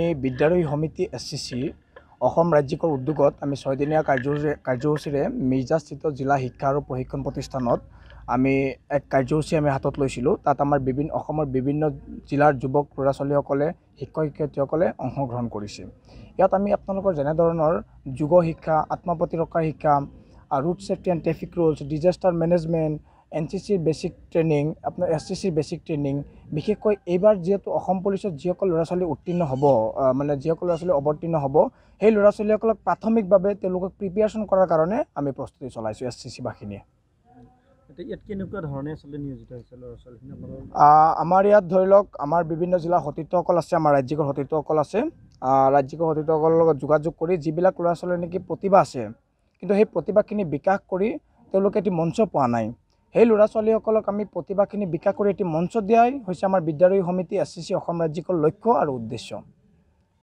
বিদ্যালয় সমিতি SCC অসম ৰাজ্যিকৰ উদ্যোগত আমি 6 দিনীয়া কাৰ্যসূচীৰে মিৰ্জাস্থিত জিলা শিক্ষা আৰু প্ৰশিক্ষণ প্ৰতিষ্ঠানত আমি এক কাৰ্যসূচী আমি হাতত লৈছিলোঁ। তাত আমাৰ অসমৰ বিভিন্ন জিলাৰ যুৱক ল'ৰা ছোৱালীসকলে শিক্ষক শিক্ষয়িত্ৰীসকলে অংশগ্ৰহণ কৰিছে। ইয়াত আমি আপোনালোকৰ যেনেধৰণৰ যোগ শিক্ষা, আত্মপ্ৰতিৰক্ষা শিক্ষা, root safety and traffic rules, disaster management, NCC basic training, আপোনাৰ SCC বেচিক ট্ৰেইনিং, বিশেষকৈ এইবাৰ যিহেতু অসম পুলিচত যিসকল ল'ৰা ছোৱালী উত্তীৰ্ণ হ'ব, মানে যিসকল ল'ৰা ছোৱালী অৱতীৰ্ণ হ'ব, সেই ল'ৰা ছোৱালীসকলক প্ৰাথমিকভাৱে তেওঁলোকক প্ৰিপেয়াৰেশ্যন কৰাৰ কাৰণে আমি প্ৰস্তুতি চলাইছোঁ SCC বাহিনীয়ে। ইয়াত কেনেকুৱা ধৰণে আচলতে নিয়োজিত হৈছে ল'ৰা ছোৱালীখিনি? আমাৰ ইয়াত ধৰি লওক আমাৰ বিভিন্ন জিলাৰ সতীৰ্থসকল আছে, আমাৰ ৰাজ্যিকৰ সতীৰ্থসকল আছে। ৰাজ্যিকৰ সতীৰ্থসকলৰ লগত যোগাযোগ কৰি যিবিলাক ল'ৰা ছোৱালীৰ নেকি প্ৰতিভা আছে, কিন্তু সেই প্ৰতিভাখিনি বিকাশ কৰি তেওঁলোকে এটি মঞ্চ পোৱা নাই, সেই ল'ৰা ছোৱালীসকলক আমি প্ৰতিভাখিনি বিকাশ কৰি এটি মঞ্চ দিয়াই হৈছে আমাৰ বিদ্যালয় সমিতি SCC অসম ৰাজ্যিকৰ লক্ষ্য আৰু উদ্দেশ্য।